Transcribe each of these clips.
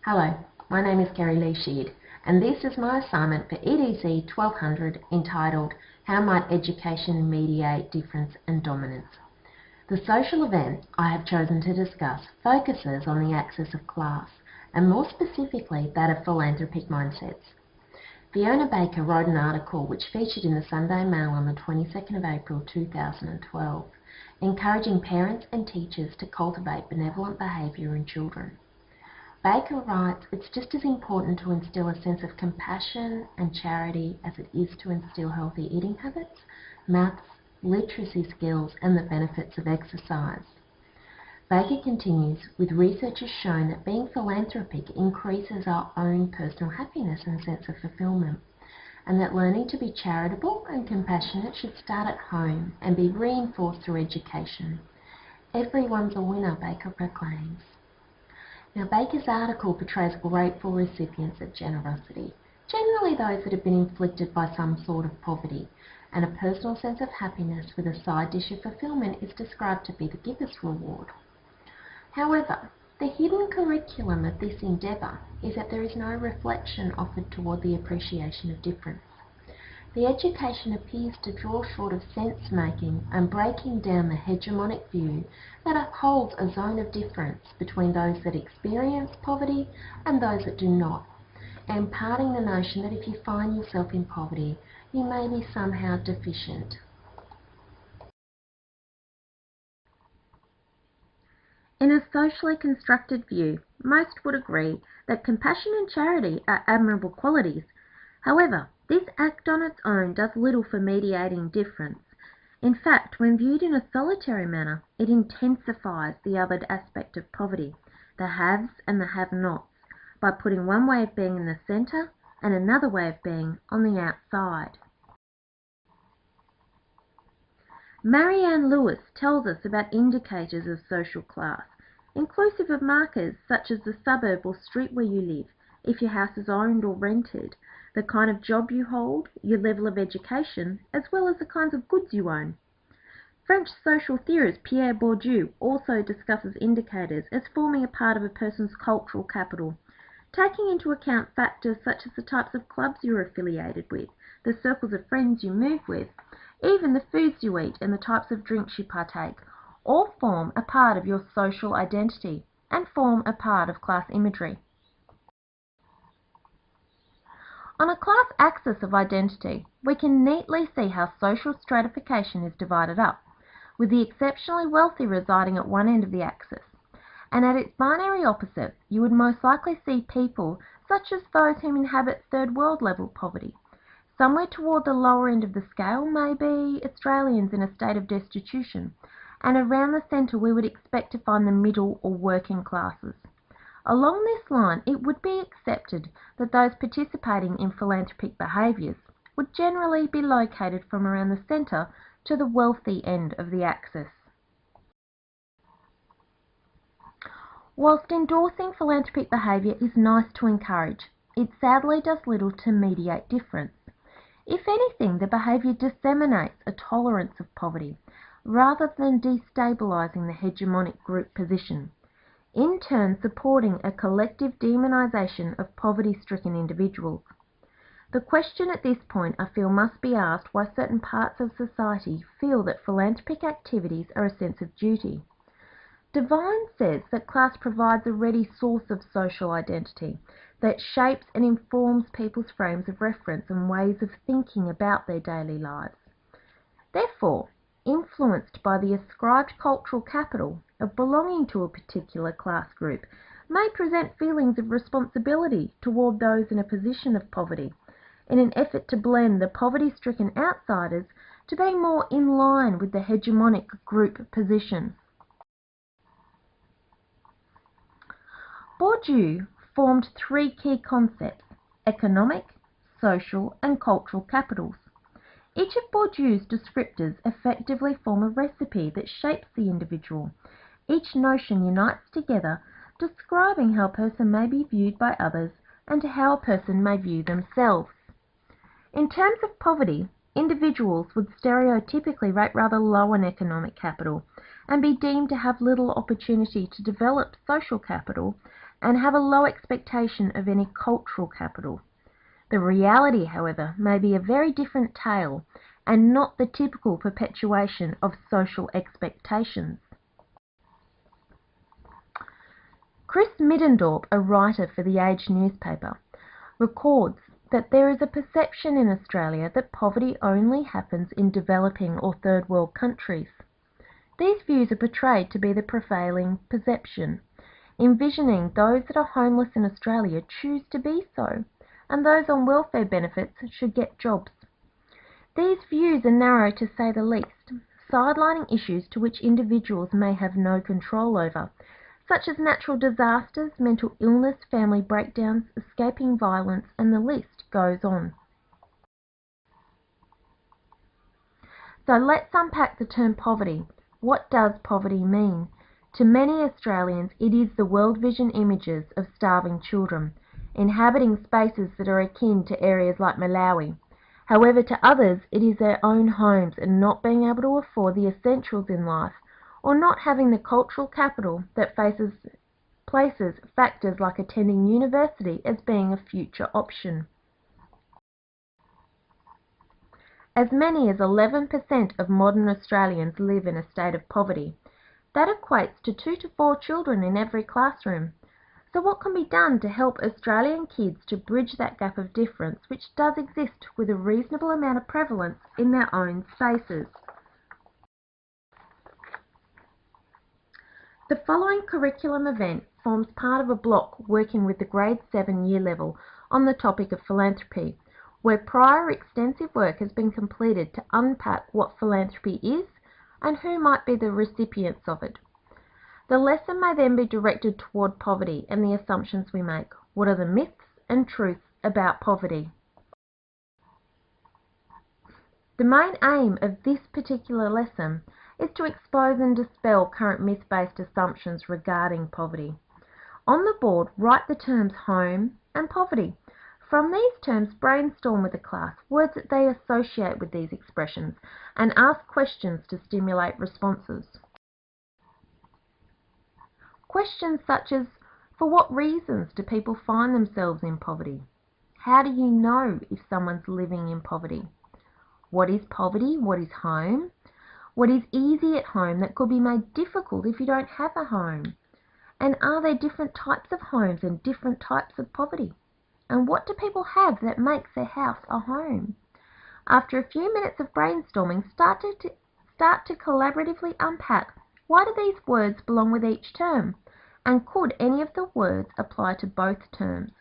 Hello, my name is Kerry-Lee, and this is my assignment for EDC1200 entitled How Might Education Mediate Difference and Dominance? The social event I have chosen to discuss focuses on the axis of class, and more specifically that of philanthropic mindsets. Fiona Baker wrote an article which featured in the Sunday Mail on the 22nd of April 2012, encouraging parents and teachers to cultivate benevolent behaviour in children. Baker writes, it's just as important to instill a sense of compassion and charity as it is to instill healthy eating habits, maths, literacy skills, and the benefits of exercise. Baker continues, with research has shown that being philanthropic increases our own personal happiness and sense of fulfillment, and that learning to be charitable and compassionate should start at home and be reinforced through education. Everyone's a winner, Baker proclaims. Now, Baker's article portrays grateful recipients of generosity, generally those that have been inflicted by some sort of poverty, and a personal sense of happiness with a side dish of fulfillment is described to be the giver's reward. However, the hidden curriculum of this endeavour is that there is no reflection offered toward the appreciation of difference. The education appears to draw short of sense-making and breaking down the hegemonic view that upholds a zone of difference between those that experience poverty and those that do not, and imparting the notion that if you find yourself in poverty, you may be somehow deficient. In a socially constructed view, most would agree that compassion and charity are admirable qualities. However, this act on its own does little for mediating difference. In fact, when viewed in a solitary manner, it intensifies the other aspect of poverty, the haves and the have-nots, by putting one way of being in the centre and another way of being on the outside. Marianne Lewis tells us about indicators of social class, inclusive of markers such as the suburb or street where you live, if your house is owned or rented, the kind of job you hold, your level of education, as well as the kinds of goods you own. French social theorist Pierre Bourdieu also discusses indicators as forming a part of a person's cultural capital, taking into account factors such as the types of clubs you're affiliated with, the circles of friends you move with, even the foods you eat and the types of drinks you partake, all form a part of your social identity and form a part of class imagery. On a class axis of identity, we can neatly see how social stratification is divided up, with the exceptionally wealthy residing at one end of the axis, and at its binary opposite, you would most likely see people such as those who inhabit third world level poverty. Somewhere toward the lower end of the scale may be Australians in a state of destitution, and around the centre we would expect to find the middle or working classes. Along this line, it would be accepted that those participating in philanthropic behaviours would generally be located from around the centre to the wealthy end of the axis. Whilst endorsing philanthropic behaviour is nice to encourage, it sadly does little to mediate difference. If anything, the behaviour disseminates a tolerance of poverty, rather than destabilising the hegemonic group position, in turn supporting a collective demonisation of poverty-stricken individuals. The question at this point, I feel, must be asked why certain parts of society feel that philanthropic activities are a sense of duty. Devine says that class provides a ready source of social identity that shapes and informs people's frames of reference and ways of thinking about their daily lives. Therefore, influenced by the ascribed cultural capital of belonging to a particular class group, may present feelings of responsibility toward those in a position of poverty, in an effort to blend the poverty-stricken outsiders to be more in line with the hegemonic group position. Bourdieu formed three key concepts: economic, social, and cultural capitals. Each of Bourdieu's descriptors effectively form a recipe that shapes the individual. Each notion unites together, describing how a person may be viewed by others and how a person may view themselves. In terms of poverty, individuals would stereotypically rate rather low on economic capital, and be deemed to have little opportunity to develop social capital and have a low expectation of any cultural capital. The reality, however, may be a very different tale and not the typical perpetuation of social expectations. Chris Middendorp, a writer for the Age newspaper, records that there is a perception in Australia that poverty only happens in developing or third world countries. These views are portrayed to be the prevailing perception, envisioning those that are homeless in Australia choose to be so, and those on welfare benefits should get jobs. These views are narrow to say the least, sidelining issues to which individuals may have no control over, such as natural disasters, mental illness, family breakdowns, escaping violence, and the list goes on. So let's unpack the term poverty. What does poverty mean? To many Australians, it is the world vision images of starving children, inhabiting spaces that are akin to areas like Malawi. However, to others, it is their own homes and not being able to afford the essentials in life, or not having the cultural capital that places factors like attending university as being a future option. As many as 11% of modern Australians live in a state of poverty. That equates to 2 to 4 children in every classroom. So what can be done to help Australian kids to bridge that gap of difference which does exist with a reasonable amount of prevalence in their own spaces? The following curriculum event forms part of a block working with the Grade 7 year level on the topic of philanthropy, where prior extensive work has been completed to unpack what philanthropy is and who might be the recipients of it. The lesson may then be directed toward poverty and the assumptions we make. What are the myths and truths about poverty? The main aim of this particular lesson is to expose and dispel current myth-based assumptions regarding poverty. On the board, write the terms home and poverty. From these terms, brainstorm with the class words that they associate with these expressions and ask questions to stimulate responses. Questions such as, for what reasons do people find themselves in poverty? How do you know if someone's living in poverty? What is poverty? What is home? What is easy at home that could be made difficult if you don't have a home? And are there different types of homes and different types of poverty? And what do people have that makes their house a home? After a few minutes of brainstorming, start to collaboratively unpack why do these words belong with each term, and could any of the words apply to both terms?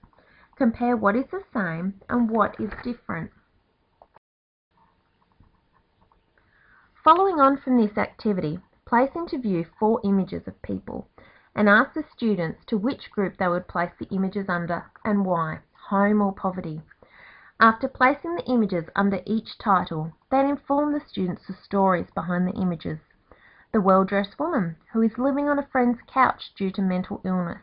Compare what is the same and what is different. Following on from this activity, place into view 4 images of people and ask the students to which group they would place the images under and why, home or poverty. After placing the images under each title, then inform the students the stories behind the images. The well-dressed woman who is living on a friend's couch due to mental illness.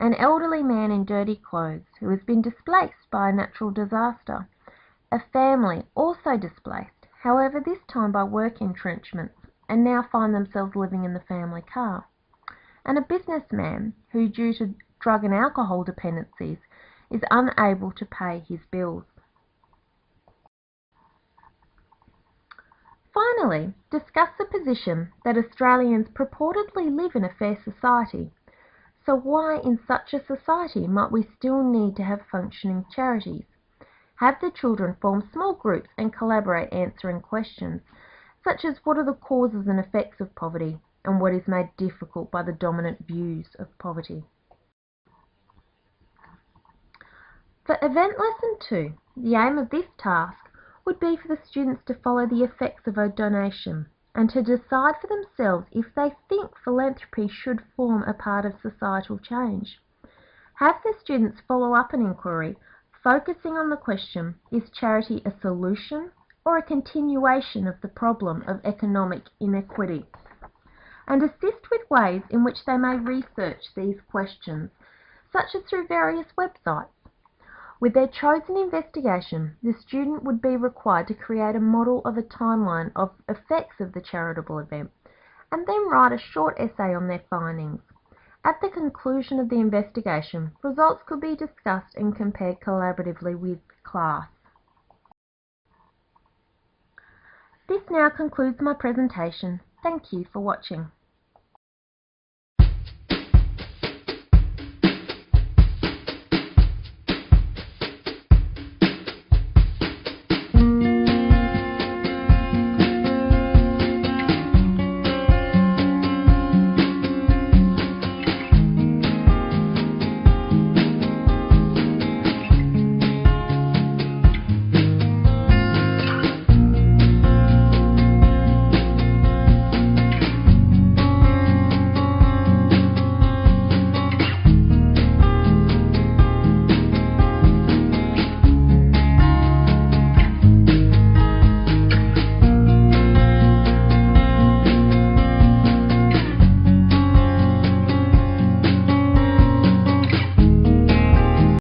An elderly man in dirty clothes who has been displaced by a natural disaster. A family also displaced, however this time by work entrenchments, and now find themselves living in the family car. And a businessman who, due to drug and alcohol dependencies, is unable to pay his bills. Finally, discuss the position that Australians purportedly live in a fair society. So why in such a society might we still need to have functioning charities? Have the children form small groups and collaborate answering questions, such as what are the causes and effects of poverty, and what is made difficult by the dominant views of poverty. For Event Lesson 2, the aim of this task would be for the students to follow the effects of a donation and to decide for themselves if they think philanthropy should form a part of societal change. Have the students follow up an inquiry focusing on the question, is charity a solution or a continuation of the problem of economic inequity? And assist with ways in which they may research these questions, such as through various websites. With their chosen investigation, the student would be required to create a model of a timeline of effects of the charitable event and then write a short essay on their findings. At the conclusion of the investigation, results could be discussed and compared collaboratively with class. This now concludes my presentation. Thank you for watching.